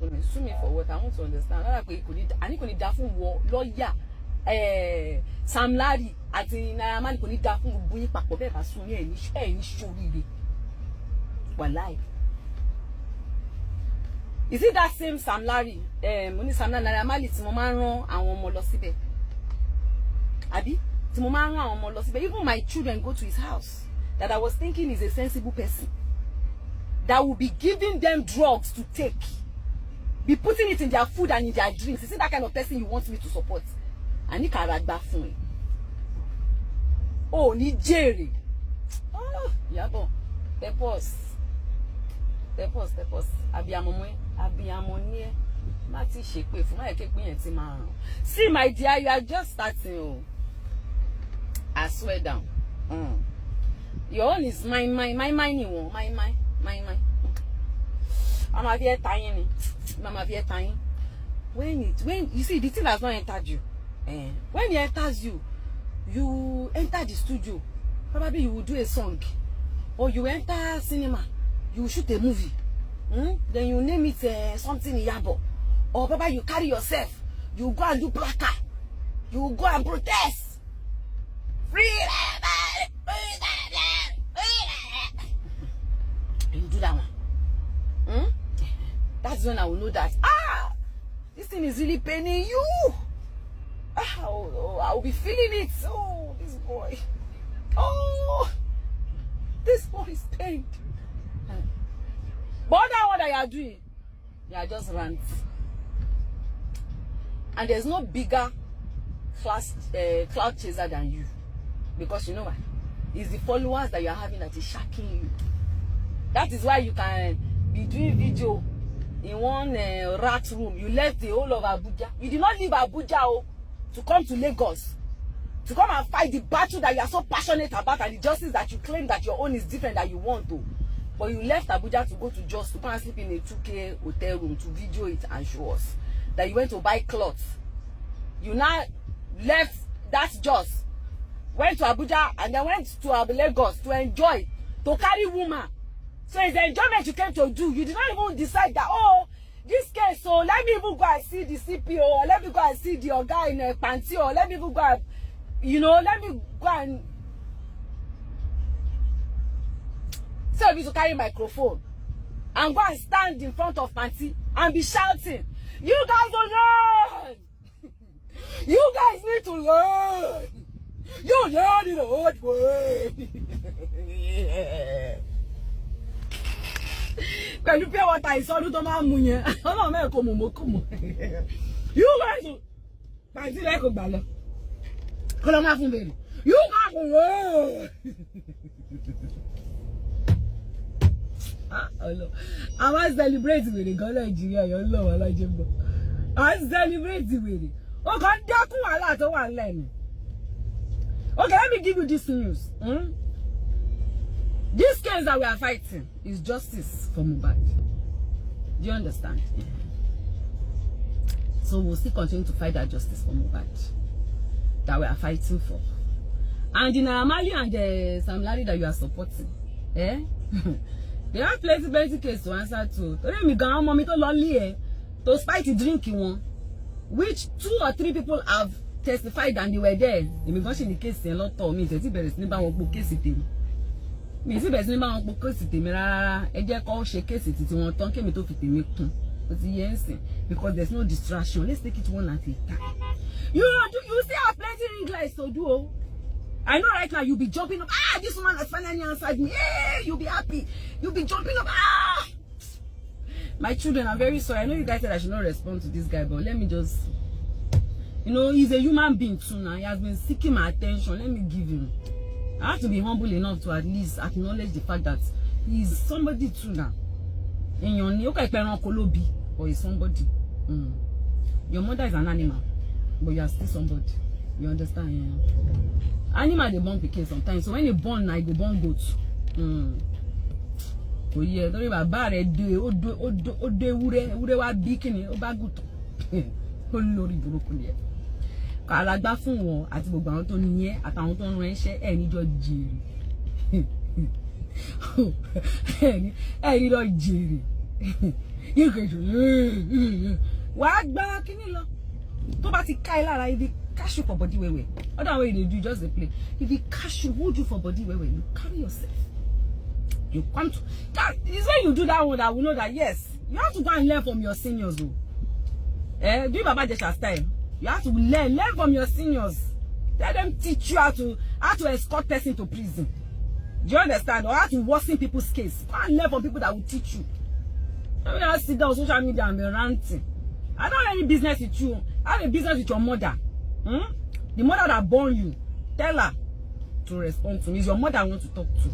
Sue me for what? I want to understand. I need to da fún wo lawyer Sam Larry àti Naira Marley kò ní da fún gbogbo yín papọ̀ bẹ́ẹ̀ bá sún yín ẹ̀ ní ṣoríire. Wallahi. Is it that same Sam Larry? Mo ní Sam Larry Naira Marley tí mo máa ń rán àwọn ọmọ lọ síbẹ̀. Àbí? Tí mo máa ń rán àwọn ọmọ lọ síbẹ̀. Even my children go to his house. That I was thinking is a sensible person. That will be giving them drugs to take. Be putting it in their food and in their drinks. Is it that kind of person you want me to support? Ani karagba fún ẹ. Oh, ní jèrè. Oh, Yabo. Pepos. Abiyamo ni ẹ. Má ti ṣépè fún, má yẹ képe yẹn ti máa ràn. See, my dear, you are just starting. Oh. I swear down. Your own is mine. You want mine. I'm a very tiny. Mama very tiny. When you see the thing has not entered you. When it enters you, you enter the studio. Probably you will do a song, or you enter cinema. You shoot a movie. Then you name it something IYABO, or probably you carry yourself. You go and do placard. You go and protest. Freedom. You do that one. That's when I will know that this thing is really paining you. I will be feeling it. Oh, this boy. Oh, this boy is pained. But that one that you are doing, you are just rant. And there's no bigger cloud chaser than you, because you know what? It's the followers that you are having that is shocking you. That is why you can be doing video in one rat room. You left the whole of Abuja. You did not leave Abuja to come to Lagos, to come and fight the battle that you are so passionate about and the justice that you claim that your own is different that you want to. But you left Abuja to go to Jos, to go and sleep in a 2K hotel room to video it and show us that you went to buy clothes. You now left that Jos, went to Abuja, and then went to Lagos to enjoy, to carry woman. So it's the enjoyment you came to do. You did not even decide that, oh, this case, so let me even go and see the CPO, or let me go and see the guy in a panty, or let me even go and, let me go and tell me to carry microphone and go and stand in front of panty and be shouting, you guys don't learn! You guys need to learn! You learn in a hard way! Can you pay what I saw? You guys, you guys learn! I was celebrating with the girl Nigeria. You know, I like him. I was celebrating with it. Oh God, okay, let me give you this news. This case that we are fighting is justice for Mohbad. Do you understand? Yeah. So we'll still continue to fight that justice for Mohbad that we are fighting for. And the Naira Marley and the Sam Larry that you are supporting, they have plenty case to answer to. To spite the drinking one, which 2 or 3 people have testified and they were there. Immigration the case a lot of me. Me si bẹ̀rẹ̀ sí ní bá wọn po case tèmi rárá. Ẹ jẹ́ kó ṣe case tí wọ́n tán kémi tó fi tèmi kún. Ó ti yé nsìn, because there's no distraction. Let's take it one at a time. You still have plenty ring lights to do. I know right now you'll be jumping up. This woman has finally answered me. Hey, you'll be happy. You'll be jumping up. My children, I'm very sorry. I know you guys said I should not respond to this guy, but let me just, he's a human being too now. He has been seeking my attention. Let me give him. I have to be humble enough to at least acknowledge the fact that he's somebody too now. And or he's somebody. Your mother is an animal, but you are still somebody. You understand? Yeah. Animal they born pikin sometimes. So when you born, I go born goat. Oh yeah, don't even bad ure wa bikini o ba guto. Olórí burúkú ni. Alagba fún wọn àti gbogbo àwọn tó níyẹn àtàwọn tó ń ran iṣẹ́ ẹ níjọ jèrè. Ẹ níjọ jèrè. You can wàá gbá kíní lọ. Tó bá ti ká ẹ lára, if they catch you for body where. Other way they do just they play. If they catch you, hold you for body where you carry yourself. You come to that is when you do that one that will know that yes, you have to go and learn from your seniors. Do Baba Jesha style. You have to learn from your seniors. Let them teach you how to escort person to prison. Do you understand? Or how to worsen people's case. Go and learn from people that will teach you. I mean, I sit down on social media and be ranting. I don't have any business with you. I have a business with your mother. The mother that born you. Tell her to respond to me. It's your mother I want to talk to.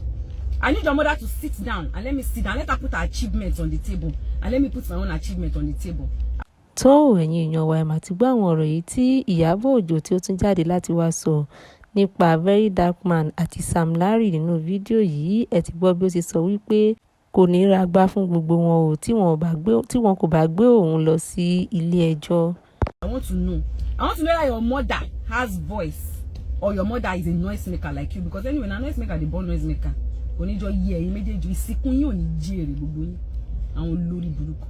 I need your mother to sit down and let me sit down. Let her put her achievements on the table. And let me put my own achievement on the table. Tó ẹ̀yin èèyàn wa ẹ mà ti gbọ́ àwọn ọ̀rọ̀ yìí tí Ìyábọ̀ Òjó tí ó tún jáde láti wá sọ nípa Very Dark Man àti Sam Larry nínú fídíò yìí. Ẹ ti gbọ́ bí ó ti sọ wípé kò ní ra gbá fún gbogbo wọn o tí wọn kò bá gbé òun lọ sí ilé ẹjọ́. I want to know that your mother has voice or your mother is a noisemaker like you, because anyway na noisemaker dey born noisemaker. Oníjọ yẹ ẹ̀yin méjèèjì ìsìnkú yín ò ní jí èrè gbogbo yín àwọn olórí burúkú.